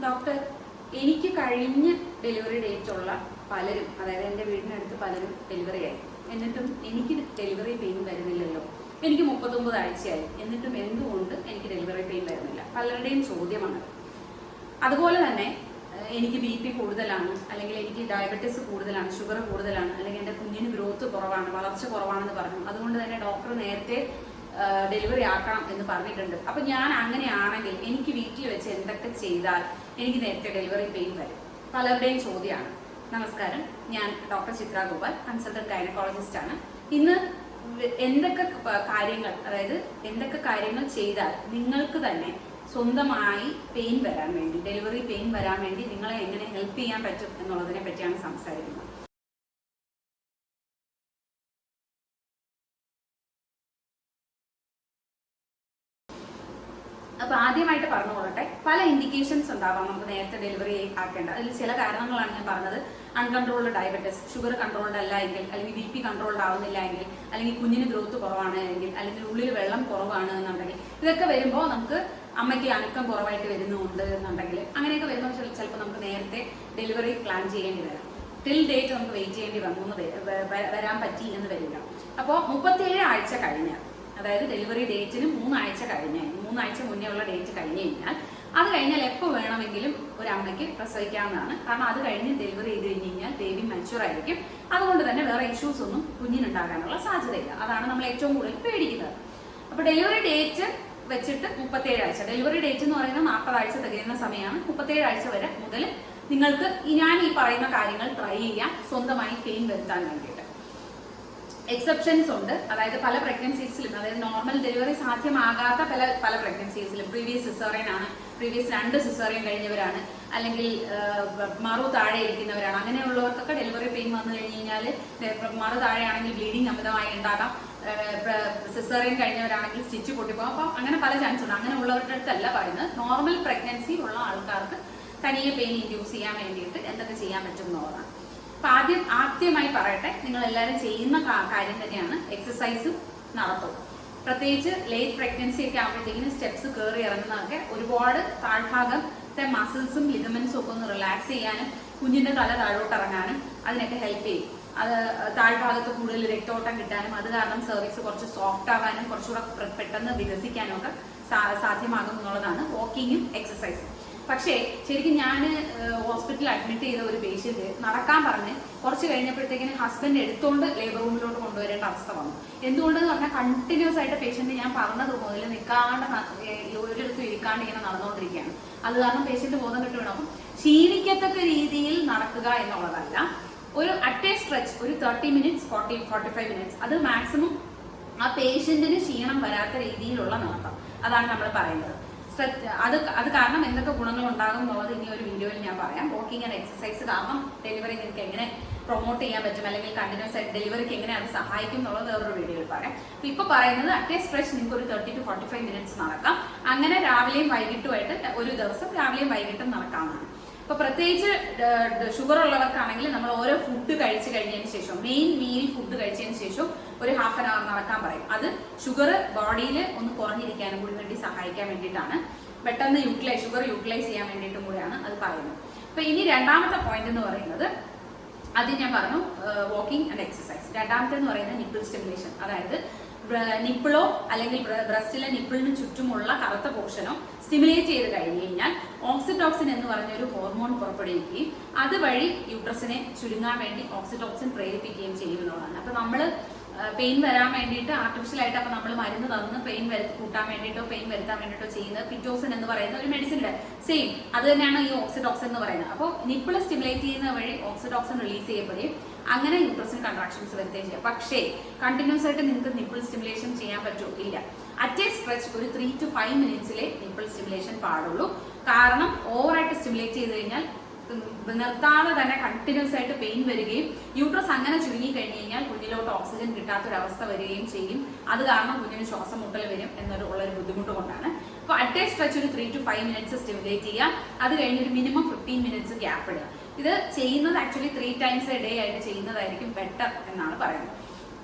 Doctor, എനിക്ക് കഴിഞ്ഞ delivery date ഉള്ള പലരും, അതായത് എൻ്റെ വീടിനടുത്ത് പലരും ഡെലിവറി ആയി, എന്നിട്ടും എനിക്ക് ഡെലിവറി പെയിൻ വരുന്നില്ലല്ലോ. എനിക്ക് 39 ആഴ്ചയായി, എന്നിട്ടും എന്തുകൊണ്ട് എനിക്ക് ഡെലിവറി പെയിൻ വരുന്നില്ല? പലരുടെയും ചോദ്യമാണ്. അതുപോലെ തന്നെ എനിക്ക് BP കൂടുതലാണ്, അല്ലെങ്കിൽ എനിക്ക് ഡയബറ്റീസ് കൂടുതലാണ്, ഷുഗർ കൂടുതലാണ്, അല്ലെങ്കിൽ എൻ്റെ കുഞ്ഞിന് ഗ്രോത്ത് കുറവാണ്, വളർച്ച കുറവാണെന്ന് പറഞ്ഞു. അതുകൊണ്ട് തന്നെ ഡോക്ടർ നേരത്തെ ഡെലിവറി ആക്കണം എന്ന് പറഞ്ഞിട്ടുണ്ട്. അപ്പൊ ഞാൻ അങ്ങനെയാണെങ്കിൽ എനിക്ക് വീട്ടിൽ വെച്ച് എന്തൊക്കെ ചെയ്താൽ എനിക്ക് നേരത്തെ ഡെലിവറി പെയിൻ വരും? പലരുടെയും ചോദ്യമാണ്. നമസ്കാരം, ഞാൻ ഡോക്ടർ ചിത്ര ഗോപാൽ, കൺസൾട്ടന്റ് ഗൈനക്കോളജിസ്റ്റ് ആണ്. ഇന്ന് എന്തൊക്കെ കാര്യങ്ങൾ, അതായത് എന്തൊക്കെ കാര്യങ്ങൾ ചെയ്താൽ നിങ്ങൾക്ക് തന്നെ സ്വന്തമായി പെയിൻ വരാൻ വേണ്ടി, ഡെലിവറി പെയിൻ വരാൻ വേണ്ടി നിങ്ങളെ എങ്ങനെ ഹെൽപ്പ് ചെയ്യാൻ പറ്റും എന്നുള്ളതിനെ പറ്റിയാണ് സംസാരിക്കുന്നത്. അപ്പൊ ആദ്യമായിട്ട് പറഞ്ഞുകൊള്ളട്ടെ, പല ഇൻഡിക്കേഷൻസ് ഉണ്ടാവാം നമുക്ക് നേരത്തെ ഡെലിവറി ആക്കേണ്ട. അതിൽ ചില കാരണങ്ങളാണ് ഞാൻ പറഞ്ഞത്. അൺകൺട്രോൾഡ് ഡയബറ്റിസ്, ഷുഗർ കൺട്രോൾഡ് അല്ല എങ്കിൽ, അല്ലെങ്കിൽ BP കൺട്രോൾഡ് ആവുന്നില്ല എങ്കിൽ, അല്ലെങ്കിൽ കുഞ്ഞിന് ഗ്രോത്ത് കുറവാണ് എങ്കിൽ, അല്ലെങ്കിൽ ഉള്ളിൽ വെള്ളം കുറവാണ് എന്നുണ്ടെങ്കിൽ, ഇതൊക്കെ വരുമ്പോൾ നമുക്ക് അമ്മയ്ക്ക് അനക്കം കുറവായിട്ട് വരുന്നുണ്ട് എന്നുണ്ടെങ്കിൽ, അങ്ങനെയൊക്കെ വരുമ്പോൾ ചിലപ്പോൾ നമുക്ക് നേരത്തെ ഡെലിവറി പ്ലാൻ ചെയ്യേണ്ടി വരാം. ടിൽ ഡേറ്റ് നമുക്ക് വെയിറ്റ് ചെയ്യേണ്ടി വരാൻ പറ്റി എന്ന് വരില്ല. അപ്പോൾ 37 ആഴ്ച കഴിഞ്ഞാൽ, അതായത് ഡെലിവറി ഡേറ്റിന് 3 ആഴ്ച കഴിഞ്ഞാൽ, 3 ആഴ്ച മുന്നേ ഉള്ള ഡേറ്റ് കഴിഞ്ഞ് കഴിഞ്ഞാൽ, അത് കഴിഞ്ഞാൽ എപ്പോൾ വേണമെങ്കിലും ഒരു അമ്മയ്ക്ക് പ്രസവിക്കാവുന്നതാണ്. കാരണം അത് കഴിഞ്ഞ് ഡെലിവറി ചെയ്ത് കഴിഞ്ഞ് കഴിഞ്ഞാൽ ബേബി മച്യൂർ ആയിരിക്കും. അതുകൊണ്ട് തന്നെ വേറെ ഇഷ്യൂസ് ഒന്നും കുഞ്ഞിനുണ്ടാകാനുള്ള സാധ്യതയില്ല. അതാണ് നമ്മൾ ഏറ്റവും കൂടുതൽ പേടിക്കുന്നത്. അപ്പൊ ഡെലിവറി ഡേറ്റ് വെച്ചിട്ട് 37 ആഴ്ച, ഡെലിവറി ഡേറ്റ് എന്ന് പറയുന്നത് 40 ആഴ്ച തികയുന്ന സമയമാണ്. 37 ആഴ്ച വരെ മുതൽ നിങ്ങൾക്ക് ഞാൻ ഈ പറയുന്ന കാര്യങ്ങൾ ട്രൈ ചെയ്യാം, സ്വന്തമായി പെയിൻ വരുത്താൻ വേണ്ടിയിട്ട്. എക്സെപ്ഷൻസ് ഉണ്ട്. അതായത് പല പ്രഗ്നൻസീസിലും, അതായത് നോർമൽ ഡെലിവറി സാധ്യമാകാത്ത പല പ്രഗ്നൻസീസിലും, പ്രീവിയസ് സിസേറിയൻ ആണ്, പ്രീവിയസ് 2 സിസേറിയൻ കഴിഞ്ഞവരാണ്, അല്ലെങ്കിൽ മറു താഴെ ഇരിക്കുന്നവരാണ്, അങ്ങനെയുള്ളവർക്കൊക്കെ ഡെലിവറി പെയിൻ വന്നു കഴിഞ്ഞ് കഴിഞ്ഞാൽ, മറു താഴെയാണെങ്കിൽ ബ്ലീഡിങ് അമിതമായി ഉണ്ടാകാം, സിസേറിയൻ കഴിഞ്ഞവരാണെങ്കിൽ സ്റ്റിച്ച് പൊട്ടിപ്പോകും. അപ്പം അങ്ങനെ പല ചാൻസ് ഉണ്ട്. അങ്ങനെ ഉള്ളവരുടെ അടുത്തല്ല പറയുന്നത്. നോർമൽ പ്രഗ്നൻസി ഉള്ള ആൾക്കാർക്ക് തനിയെ പെയിൻ ഇൻഡ്യൂസ് ചെയ്യാൻ വേണ്ടിയിട്ട് എന്തൊക്കെ ചെയ്യാൻ പറ്റും എന്നുള്ളതാണ്. അപ്പൊ ആദ്യമായി പറയട്ടെ, നിങ്ങൾ എല്ലാവരും ചെയ്യുന്ന കാര്യം തന്നെയാണ് എക്സസൈസ് നടത്തും. പ്രത്യേകിച്ച് ലേറ്റ് പ്രഗ്നൻസി ഒക്കെ ആകുമ്പോഴത്തേക്കിന് സ്റ്റെപ്സ് കയറി ഇറങ്ങുന്നതൊക്കെ ഒരുപാട് താഴ്ഭാഗത്തെ മസിൽസും ലിഗമെന്റ്സും ഒക്കെ ഒന്ന് റിലാക്സ് ചെയ്യാനും കുഞ്ഞിന്റെ തല താഴോട്ട് ഇറങ്ങാനും അതിനൊക്കെ ഹെൽപ്പ് ചെയ്യും. അത് താഴ്ഭാഗത്ത് കൂടുതൽ രക്തോട്ടം കിട്ടാനും, അത് കാരണം സർവീസ് കുറച്ച് സോഫ്റ്റ് ആവാനും, കുറച്ചുകൂടെ പെട്ടെന്ന് വികസിക്കാനും ഒക്കെ സാധ്യമാകും എന്നുള്ളതാണ് വാക്കിങ്ങും എക്സസൈസും. പക്ഷേ ശരിക്കും ഞാൻ ഹോസ്പിറ്റലിൽ അഡ്മിറ്റ് ചെയ്ത ഒരു പേഷ്യന്റ് നടക്കാൻ പറഞ്ഞ് കുറച്ച് കഴിഞ്ഞപ്പോഴത്തേക്കിന് ഹസ്ബൻഡ് എടുത്തോണ്ട് ലേബർ റൂമിലോട്ട് കൊണ്ടുവരേണ്ട അവസ്ഥ വന്നു. എന്തുകൊണ്ടെന്ന് പറഞ്ഞാൽ കണ്ടിന്യൂസ് ആയിട്ട് പേഷ്യന്റ് ഞാൻ പറഞ്ഞത് മുതൽ നിൽക്കാണ്ട് ഒരിടത്തും ഇരിക്കാണ്ട് ഇങ്ങനെ നടന്നുകൊണ്ടിരിക്കുകയാണ്. അത് കാരണം പേഷ്യന്റ് ബോധം കെട്ട് വീണു. അപ്പം ക്ഷീണിക്കത്തക്ക രീതിയിൽ നടക്കുക എന്നുള്ളതല്ല, ഒരു അറ്റ് എ സ്ട്രെച്ച് ഒരു 30 മിനിറ്റ്സ് 45 മിനിറ്റ്സ്, അത് മാക്സിമം ആ പേഷ്യന്റിന് ക്ഷീണം വരാത്ത രീതിയിലുള്ള നടത്തം, അതാണ് നമ്മൾ പറയുന്നത്. അത് കാരണം എന്തൊക്കെ ഗുണങ്ങൾ ഉണ്ടാകും എന്നുള്ളത് ഇനി ഒരു വീഡിയോയിൽ ഞാൻ പറയാം. വാക്കിംഗ് ആൻഡ് എക്സസൈസ് കാരണം ഡെലിവറി നിങ്ങൾക്ക് എങ്ങനെ പ്രൊമോട്ട് ചെയ്യാൻ പറ്റും, അല്ലെങ്കിൽ കണ്ടിന്യൂസ് ആയിട്ട് ഡെലിവറിക്ക് എങ്ങനെ അത് സഹായിക്കും എന്നുള്ളത് വേറൊരു വീഡിയോയിൽ പറയാം. അപ്പൊ ഇപ്പൊ പറയുന്നത് അറ്റ് എ സ്ട്രെച്ച് നിങ്ങൾക്ക് ഒരു 30 to 45 മിനിറ്റ്സ് നടക്കാം. അങ്ങനെ രാവിലെയും വൈകിട്ടുമായിട്ട് ഒരു ദിവസം രാവിലെയും വൈകിട്ടും നടക്കാവുന്നതാണ്. അപ്പൊ പ്രത്യേകിച്ച് ഷുഗർ ഉള്ളവർക്കാണെങ്കിൽ നമ്മൾ ഓരോ ഫുഡ് കഴിച്ചു കഴിഞ്ഞതിന് ശേഷം, മെയിൻ മീൽ ഫുഡ് കഴിച്ചതിന് ശേഷം ഒരു ഹാഫ് ആൻ അവർ നടക്കാൻ പറയും. അത് ഷുഗർ ബോഡിയിൽ ഒന്ന് കുറഞ്ഞിരിക്കാനും കൂടി വേണ്ടി സഹായിക്കാൻ വേണ്ടിയിട്ടാണ്, പെട്ടെന്ന് ഷുഗർ യൂട്ടിലൈസ് ചെയ്യാൻ വേണ്ടിയിട്ടും കൂടിയാണ് അത് പറയുന്നത്. അപ്പൊ ഇനി രണ്ടാമത്തെ പോയിന്റ് എന്ന് പറയുന്നത്, അത് ഞാൻ പറഞ്ഞു വാക്കിംഗ് ആൻഡ് എക്സസൈസ്. രണ്ടാമത്തെ എന്ന് പറയുന്നത് നിപ്പിൾ സ്റ്റിമുലേഷൻ. അതായത് നിപ്പിളോ അല്ലെങ്കിൽ ബ്രസ്റ്റിലെ നിപ്പിളിന് ചുറ്റുമുള്ള കറുത്ത പോർഷനോ സ്റ്റിമുലേറ്റ് ചെയ്ത് കഴിഞ്ഞ് കഴിഞ്ഞാൽ ഓക്സിറ്റോക്സിൻ എന്ന് പറഞ്ഞ ഒരു ഹോർമോൺ പുറപ്പെടുവിക്കുകയും അതുവഴി യൂട്രസിനെ ചുരുങ്ങാൻ വേണ്ടി ഓക്സിറ്റോക്സിൻ പ്രേരിപ്പിക്കുകയും ചെയ്യുന്നതാണ്. അപ്പൊ നമ്മൾ പെയിൻ വരാൻ വേണ്ടിയിട്ട് ആർട്ടിഫിഷ്യൽ അപ്പൊ നമ്മൾ മരുന്ന് തന്ന് പെയിൻ കൂട്ടാൻ വേണ്ടിയിട്ടോ പെയിൻ വരുത്താൻ വേണ്ടിയിട്ടോ ചെയ്യുന്നത് പിറ്റോസിൻ എന്ന് പറയുന്ന ഒരു മെഡിസിൻ്റെ സെയിം അത് തന്നെയാണ് ഈ ഓക്സിറ്റോക്സിൻ എന്ന് പറയുന്നത്. അപ്പോൾ നിപ്പിൾ സ്റ്റിമുലേറ്റ് ചെയ്യുന്ന വഴി ഓക്സിറ്റോക്സിൻ റിലീസ് ചെയ്യപ്പെടുകയും അങ്ങനെ യൂട്രസിന് കൺട്രാക്ഷൻസ് വരുത്തുകയും ചെയ്യാം. പക്ഷേ കണ്ടിന്യൂസ് ആയിട്ട് നിങ്ങൾക്ക് നിപ്പിൾ സ്റ്റിമുലേഷൻ ചെയ്യാൻ പറ്റുമോ? ഇല്ല. അറ്റ് എ സ്ട്രെച്ച് ഒരു 3 to 5 മിനിറ്റ്സിലെ നിപ്പിൾ സ്റ്റിമുലേഷൻ പാടുള്ളൂ. കാരണം ഓവറായിട്ട് സ്റ്റിമുലേറ്റ് ചെയ്ത് കഴിഞ്ഞാൽ നിർത്താതെ തന്നെ കണ്ടിന്യൂസ് ആയിട്ട് പെയിൻ വരികയും യൂട്രസ് അങ്ങനെ ചുരുങ്ങി കഴിഞ്ഞ് കഴിഞ്ഞാൽ കുഞ്ഞിലോട്ട് ഓക്സിജൻ കിട്ടാത്തൊരവസ്ഥ വരികയും ചെയ്യും. അത് കാരണം കുഞ്ഞിന് ശ്വാസം മുട്ടൽ വരും ഉള്ളൊരു ബുദ്ധിമുട്ട് കൊണ്ടാണ്. അപ്പോൾ അറ്റ് എ സ്ട്രെച്ച് ഒരു 3 to 5 മിനിറ്റ്സ് സ്റ്റിമുലേറ്റ് ചെയ്യുക. അത് കഴിഞ്ഞ് ഒരു മിനിമം 15 മിനിറ്റ്സ് ഗ്യാപ്പ് ഇടുക. ഇത് ചെയ്യുന്നത് ആക്ച്വലി 3 times a day ആയിട്ട് ചെയ്യുന്നതായിരിക്കും ബെറ്റർ എന്നാണ് പറയുന്നത്.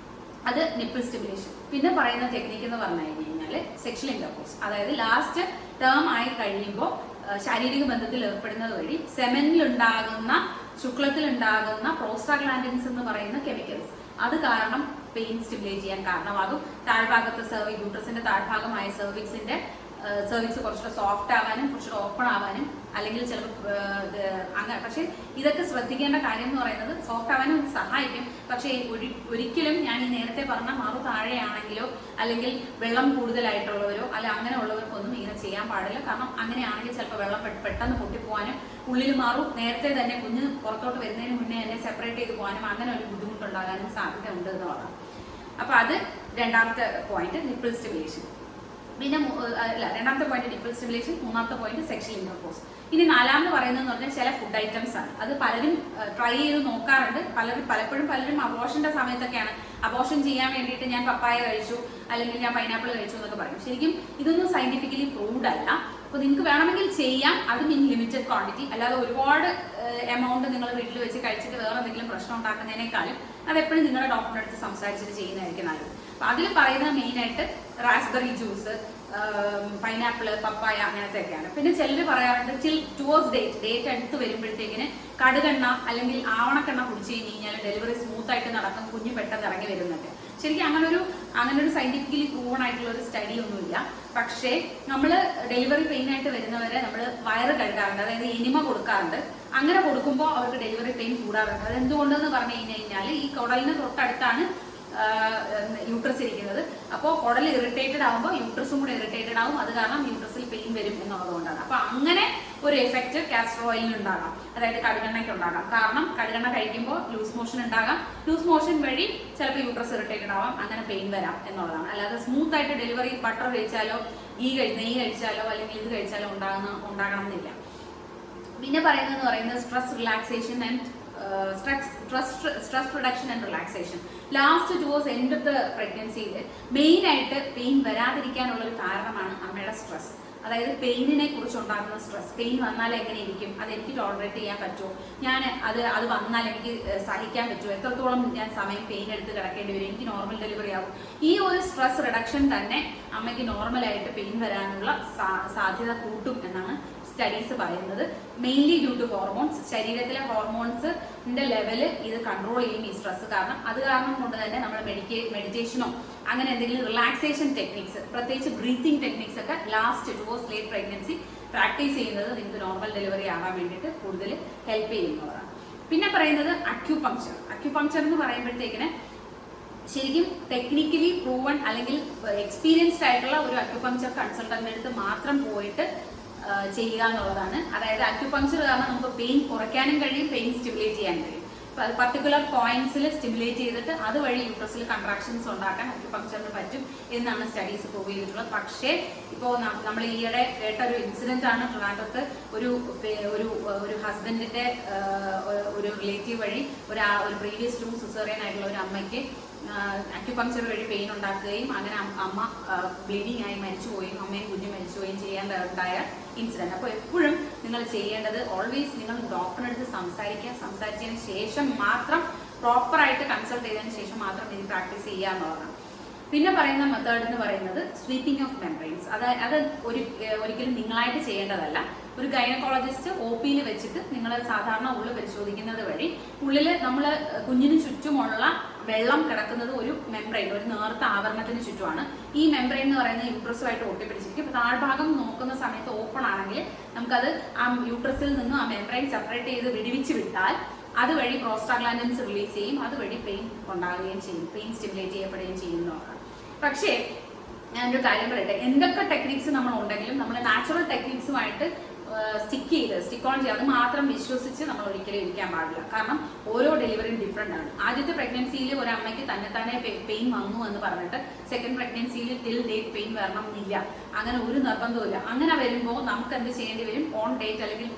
അത് നിപ്പിൾ സ്റ്റിമുലേഷൻ. പിന്നെ പറയുന്ന ടെക്നിക്ക് എന്ന് പറഞ്ഞു കഴിഞ്ഞാൽ സെക്ഷൽ ഇന്റർകോഴ്സ്. അതായത് ലാസ്റ്റ് ടേം ആയി കഴിയുമ്പോൾ ശാരീരിക ബന്ധത്തിൽ ഏർപ്പെടുന്നത് വഴി സെമനിലുണ്ടാകുന്ന ശുക്ലത്തിലുണ്ടാകുന്ന പ്രോസ്റ്റാഗ്ലാൻഡിൻസ് എന്ന് പറയുന്ന കെമിക്കൽസ് അത് കാരണം പെയിൻ സ്റ്റിമുലേറ്റ് ചെയ്യാൻ കാരണമാകും. താഴ്ഭാഗത്ത് യൂട്രസിന്റെ താഴ്ഭാഗമായ സെർവിക്സ് കുറച്ചുകൂടെ സോഫ്റ്റ് ആവാനും കുറച്ചുകൂടെ ഓപ്പൺ ആവാനും അല്ലെങ്കിൽ ചിലപ്പോൾ അങ്ങനെ. പക്ഷെ ഇതൊക്കെ ശ്രദ്ധിക്കേണ്ട കാര്യം എന്ന് പറയുന്നത് സോഫ്റ്റ് ആവാനും ഇത് സഹായിക്കും. പക്ഷേ ഒരിക്കലും ഞാൻ ഈ നേരത്തെ പറഞ്ഞ മാറു താഴെയാണെങ്കിലോ അല്ലെങ്കിൽ വെള്ളം കൂടുതലായിട്ടുള്ളവരോ അല്ല അങ്ങനെയുള്ളവർക്കൊന്നും ഇങ്ങനെ ചെയ്യാൻ പാടില്ല. കാരണം അങ്ങനെയാണെങ്കിൽ ചിലപ്പോൾ വെള്ളം പെട്ടെന്ന് പൊട്ടിപ്പോവാനും ഉള്ളിൽ മാറും നേരത്തെ തന്നെ കുഞ്ഞ് പുറത്തോട്ട് വരുന്നതിന് മുന്നേ തന്നെ സെപ്പറേറ്റ് ചെയ്ത് പോകാനും അങ്ങനെ ഒരു ബുദ്ധിമുട്ടുണ്ടാകാനും സാധ്യത ഉണ്ട് എന്ന് പറയാം. അപ്പൊ അത് രണ്ടാമത്തെ പോയിന്റ് നിപ്പിൾ സ്റ്റിമുലേഷൻ. പിന്നെ രണ്ടാമത്തെ പോയിന്റ് നിപ്പിൾ സ്റ്റിമുലേഷൻ, മൂന്നാമത്തെ പോയിന്റ് സെക്ഷൽ ഇന്റർകോഴ്സ്. ഇനി നാലാമത് പറയുന്നതെന്ന് പറഞ്ഞാൽ ചില ഫുഡ് ഐറ്റംസ് ആണ്. അത് പലരും ട്രൈ ചെയ്ത് നോക്കാറുണ്ട്. പലരും അബോർഷന്റെ സമയത്തൊക്കെയാണ് അബോർഷൻ ചെയ്യാൻ വേണ്ടിയിട്ട് ഞാൻ പപ്പായ കഴിച്ചു അല്ലെങ്കിൽ ഞാൻ പൈനാപ്പിൾ കഴിച്ചു എന്നൊക്കെ പറയും. ശരിക്കും ഇതൊന്നും സയന്റിഫിക്കലി പ്രൂവ്ഡ് അല്ല. അപ്പൊ നിങ്ങൾക്ക് വേണമെങ്കിൽ ചെയ്യാം, അതും ഇൻ ലിമിറ്റഡ് ക്വാണ്ടിറ്റി. അല്ലാതെ ഒരുപാട് എമൗണ്ട് നിങ്ങൾ വീട്ടിൽ വെച്ച് കഴിച്ചിട്ട് വേറെ എന്തെങ്കിലും പ്രശ്നം ഉണ്ടാക്കുന്നതിനേക്കാളും അതെപ്പോഴും നിങ്ങളുടെ ഡോക്ടറിന്റെ അടുത്ത് സംസാരിച്ചിട്ട് ചെയ്യുന്നതായിരിക്കും നല്ലത്. അപ്പൊ അതിൽ പറയുന്നത് മെയിനായിട്ട് റാസ്ബെറി ജ്യൂസ്, പൈനാപ്പിള്, പപ്പായ അങ്ങനത്തെ ഒക്കെയാണ്. പിന്നെ ചിലർ പറയാറുണ്ട് ടുവേഴ്സ് ഡേറ്റ് അടുത്ത് വരുമ്പോഴത്തേക്കിന് കടുകെണ്ണ അല്ലെങ്കിൽ ആവണക്കെണ്ണ കുടിച്ചു കഴിഞ്ഞാൽ ഡെലിവറി സ്മൂത്ത് ആയിട്ട് നടക്കും, കുഞ്ഞ് പെട്ടെന്ന് ഇറങ്ങി വരുന്നൊക്കെ. ശരിക്കും അങ്ങനൊരു സയന്റിഫിക്കലി പ്രൂവൺ ആയിട്ടുള്ള ഒരു സ്റ്റഡി ഒന്നുമില്ല. പക്ഷേ നമ്മൾ ഡെലിവറി പെയിൻ ആയിട്ട് വരുന്നവരെ നമ്മൾ വയറ് കഴുകാറുണ്ട്, അതായത് എനിമ കൊടുക്കാറുണ്ട്. അങ്ങനെ കൊടുക്കുമ്പോൾ അവർക്ക് ഡെലിവറി പെയിൻ കൂടാറുണ്ട്. അത് എന്തുകൊണ്ടെന്ന് പറഞ്ഞു കഴിഞ്ഞാൽ ഈ കുടലിന് തൊട്ടടുത്താണ് യൂട്രസ് ഇരിക്കുന്നത്. അപ്പോൾ കുടൽ ഇറിറ്റേറ്റഡ് ആകുമ്പോൾ യൂട്രസും കൂടെ ഇറിറ്റേറ്റഡ് ആവും. അത് കാരണം യൂട്രസിൽ പെയിൻ വരും എന്നുള്ളതുകൊണ്ടാണ്. അപ്പൊ അങ്ങനെ ഒരു എഫക്റ്റ് കാസ്റ്റർ ഓയിലിന് ഉണ്ടാകാം, അതായത് കടുകെണ്ണയ്ക്ക് ഉണ്ടാകാം. കാരണം കടുകെണ്ണ കഴിക്കുമ്പോൾ ലൂസ് മോഷൻ ഉണ്ടാകാം. ലൂസ് മോഷൻ വഴി ചിലപ്പോൾ യൂട്രസ് ഇറിറ്റേറ്റഡ് ആവാം, അങ്ങനെ പെയിൻ വരാം എന്നുള്ളതാണ്. അല്ലാതെ സ്മൂത്ത് ആയിട്ട് ഡെലിവറി ബട്ടർ കഴിച്ചാലോ നെയ്യ് കഴിച്ചാലോ അല്ലെങ്കിൽ ഇത് കഴിച്ചാലോ ഉണ്ടാകണം എന്നില്ല. പിന്നെ പറയുന്നത് stress relaxation and stress reduction and relaxation. Last towards end of the പ്രഗ്നൻസിയിൽ മെയിൻ ആയിട്ട് പെയിൻ വരാതിരിക്കാനുള്ള ഒരു കാരണമാണ് അമ്മയുടെ സ്ട്രെസ്. അതായത് പെയിനിനെ കുറിച്ച് ഉണ്ടാകുന്ന സ്ട്രെസ്. പെയിൻ വന്നാൽ എങ്ങനെ ഇരിക്കും, അത് എനിക്ക് ടോളറേറ്റ് ചെയ്യാൻ പറ്റുമോ, ഞാൻ അത് വന്നാൽ എനിക്ക് സഹിക്കാൻ പറ്റുമോ, എത്രത്തോളം ഞാൻ സമയം പെയിൻ എടുത്ത് കിടക്കേണ്ടി വരും, എനിക്ക് നോർമൽ ഡെലിവറി ആവും. ഈ ഒരു സ്ട്രെസ് റിഡക്ഷൻ തന്നെ അമ്മയ്ക്ക് നോർമലായിട്ട് പെയിൻ വരാനുള്ള സാധ്യത കൂട്ടും എന്നാണ് സ്റ്റഡീസ് പറയുന്നത്. Mainly due to hormones. ശരീരത്തിലെ ഹോർമോൺസിന്റെ ലെവല് ഇത് കൺട്രോൾ ചെയ്യും ഈ സ്ട്രെസ് കാരണം. അത് കാരണം കൊണ്ട് തന്നെ നമ്മൾ മെഡിറ്റേഷനോ അങ്ങനെ എന്തെങ്കിലും റിലാക്സേഷൻ ടെക്നിക്സ്, പ്രത്യേകിച്ച് ബ്രീത്തിങ് ടെക്നിക്സ് ഒക്കെ last towards late pregnancy practice ചെയ്യുന്നത് നിങ്ങൾക്ക് നോർമൽ ഡെലിവറി ആവാൻ വേണ്ടിയിട്ട് കൂടുതൽ ഹെൽപ്പ് ചെയ്യുന്നതാണ്. പിന്നെ പറയുന്നത് അക്യുപങ്ക്ചർ. അക്യുപങ്ക്ചർ എന്ന് പറയുമ്പോഴത്തേക്കിന് ശരിക്കും ടെക്നിക്കലി പ്രൂവൺ അല്ലെങ്കിൽ എക്സ്പീരിയൻസ്ഡ് ആയിട്ടുള്ള ഒരു അക്യുപങ്ക്ചർ കൺസൾട്ടന്റിന്റെ അടുത്ത് മാത്രം പോയിട്ട് ചെയ്യുക എന്നുള്ളതാണ്. അതായത് അക്യുപങ്ക്ചർ കാരണം നമുക്ക് പെയിൻ കുറയ്ക്കാനും കഴിയും, പെയിൻ സ്റ്റിമുലേറ്റ് ചെയ്യാനും കഴിയും. പർട്ടിക്കുലർ പോയിന്റ്സിൽ സ്റ്റിമുലേറ്റ് ചെയ്തിട്ട് അതുവഴി യൂട്രസിൽ കൺട്രാക്ഷൻസ് ഉണ്ടാക്കാൻ അക്യുപങ്ക്ചറിന് പറ്റും എന്നാണ് സ്റ്റഡീസ് പ്രൂവ് ചെയ്തിട്ടുള്ളത്. പക്ഷേ ഇപ്പോൾ നമ്മൾ ഈയിടെ കേട്ട ഒരു ഇൻസിഡന്റ് ആണ് ട്രിവാൻഡ്രത്ത്. ഒരു ഹസ്ബൻഡിന്റെ ഒരു റിലേറ്റീവ് വഴി ഒരു പ്രീവിയസ് 2 സിസേറിയൻ ആയിട്ടുള്ള ഒരു അമ്മയ്ക്ക് അക്യുപങ്ക്ചർ വഴി പെയിൻ ഉണ്ടാക്കുകയും അങ്ങനെ അമ്മ ബ്ലീഡിംഗ് ആയി മരിച്ചുപോയും അമ്മയും കുഞ്ഞും മരിച്ചുപോയും ചെയ്യാനുണ്ടായ ഇൻസിഡന്റ്. അപ്പോൾ എപ്പോഴും നിങ്ങൾ ചെയ്യേണ്ടത് ഓൾവേസ് നിങ്ങൾ ഡോക്ടറിനടുത്ത് സംസാരിച്ചതിന് ശേഷം മാത്രം പ്രോപ്പറായിട്ട് കൺസൾട്ട് ചെയ്തതിന് ശേഷം മാത്രം ഇത് പ്രാക്ടീസ് ചെയ്യുക എന്നുള്ളതാണ്. പിന്നെ പറയുന്ന മെത്തേഡ് എന്ന് പറയുന്നത് സ്വീപ്പിംഗ് ഓഫ് മെംബ്രെയിൻസ്. അത് ഒരിക്കലും നിങ്ങളായിട്ട് ചെയ്യേണ്ടതല്ല. ഒരു ഗൈനക്കോളജിസ്റ്റ് OP-യിൽ വെച്ചിട്ട് നിങ്ങൾ സാധാരണ ഉള്ളു പരിശോധിക്കുന്നത് വഴി ഉള്ളിൽ നമ്മൾ കുഞ്ഞിന് ചുറ്റുമുള്ള വെള്ളം കിടക്കുന്നത് ഒരു മെംബ്രെയിൻ, ഒരു നേർത്ത ആവരണത്തിന് ചുറ്റുമാണ്. ഈ മെംബ്രെയിൻ എന്ന് പറയുന്നത് യൂട്രസുമായിട്ട് ഒട്ടിപ്പിടിച്ചിരിക്കും. ഇപ്പൊ താഴ്ഭാഗം നോക്കുന്ന സമയത്ത് ഓപ്പൺ ആണെങ്കിൽ നമുക്കത് ആ യൂട്രസിൽ നിന്നും ആ മെംബ്രെയിൻ സെപ്പറേറ്റ് ചെയ്ത് വിടുവിച്ച് വിട്ടാൽ അതുവഴി പ്രോസ്റ്റാഗ്ലാൻഡിൻസ് റിലീസ് ചെയ്യും, അതുവഴി പെയിൻ ഉണ്ടാകുകയും ചെയ്യും, പെയിൻ സ്റ്റിമുലേറ്റ് ചെയ്യപ്പെടുകയും ചെയ്യുന്നതാണ്. പക്ഷേ ഞാനൊരു കാര്യം പറയട്ടെ, എന്തൊക്കെ ടെക്നിക്സ് നമ്മൾ ഉണ്ടെങ്കിലും നമ്മൾ നാച്ചുറൽ ടെക്നിക്സുമായിട്ട് സ്റ്റിക്ക് ഓൺ ചെയ്യുക. അത് മാത്രം വിശ്വസിച്ച് നമ്മൾ ഒരിക്കലും ഇരിക്കാൻ പാടില്ല. കാരണം ഓരോ ഡെലിവറിയും ഡിഫറെന്റ് ആണ്. ആദ്യത്തെ പ്രഗ്നൻസിയിൽ ഒരു അമ്മയ്ക്ക് തന്നെ പെയിൻ വന്നു എന്ന് പറഞ്ഞിട്ട് സെക്കൻഡ് പ്രഗ്നൻസിയിൽ ടിൽ ഡേറ്റ് പെയിൻ വരണം എന്നില്ല. അങ്ങനെ ഒരു നിർബന്ധമില്ല. അങ്ങനെ വരുമ്പോൾ നമുക്ക് എന്ത് ചെയ്യേണ്ടി വരും, ഓൺ ഡേറ്റ് അല്ലെങ്കിൽ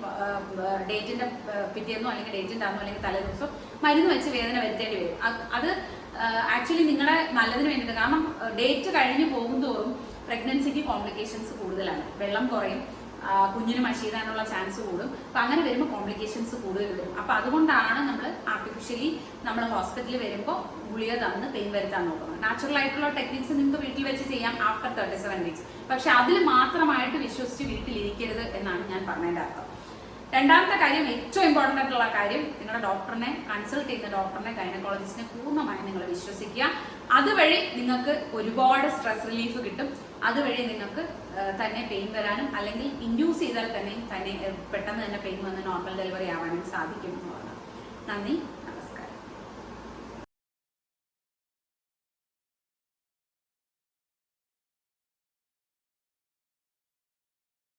ഡേറ്റിന്റെ പിറ്റേന്നോ അല്ലെങ്കിൽ ഡേറ്റിന്റെ അന്നോ അല്ലെങ്കിൽ തലേദിവസം മരുന്ന് വെച്ച് വേദന വരുത്തേണ്ടി വരും. അത് ആക്ച്വലി നിങ്ങളുടെ നല്ലതിന് വേണ്ടിയിട്ട്. കാരണം ഡേറ്റ് കഴിഞ്ഞ് പോകുന്തോറും പ്രഗ്നൻസിക്ക് കോംപ്ലിക്കേഷൻസ് കൂടുതലാണ്. വെള്ളം കുറയും, കുഞ്ഞിന് മഷീതാനുള്ള ചാൻസ് കൂടും. അപ്പൊ അങ്ങനെ വരുമ്പോൾ കോംപ്ലിക്കേഷൻസ് കൂടുതൽ വരും. അപ്പൊ അതുകൊണ്ടാണ് നമ്മൾ ആർട്ടിഫിഷ്യലി നമ്മൾ ഹോസ്പിറ്റലിൽ വരുമ്പോൾ ഗുളിക തന്ന് പെയിൻ വരുത്താൻ നോക്കുന്നത്. നാച്ചുറൽ ആയിട്ടുള്ള ടെക്നിക്സ് നിങ്ങൾക്ക് വീട്ടിൽ വെച്ച് ചെയ്യാം ആഫ്റ്റർ 37 വീക്സ്. പക്ഷെ അതിൽ മാത്രമായിട്ട് വിശ്വസിച്ച് വീട്ടിലിരിക്കരുത് എന്നാണ് ഞാൻ പറഞ്ഞതിന്റെ അർത്ഥം. രണ്ടാമത്തെ കാര്യം, ഏറ്റവും ഇമ്പോർട്ടൻ്റ് ആയിട്ടുള്ള കാര്യം, നിങ്ങളുടെ ഡോക്ടറിനെ കൺസൾട്ട് ചെയ്യുന്ന ഡോക്ടറിനെ, ഗൈനക്കോളജിസ്റ്റിനെ പൂർണ്ണമായും നിങ്ങൾ വിശ്വസിക്കുക. അതുവഴി നിങ്ങൾക്ക് ഒരുപാട് സ്ട്രെസ് റിലീഫ് കിട്ടും. അതുവഴി നിങ്ങൾക്ക് തന്നെ പെയിൻ വരാനും അല്ലെങ്കിൽ ഇൻഡ്യൂസ് ചെയ്താൽ തന്നെ പെട്ടെന്ന് തന്നെ പെയിൻ വന്ന് നോർമൽ ഡെലിവറി ആവാനും സാധിക്കും എന്നുള്ളതാണ്. നന്ദി.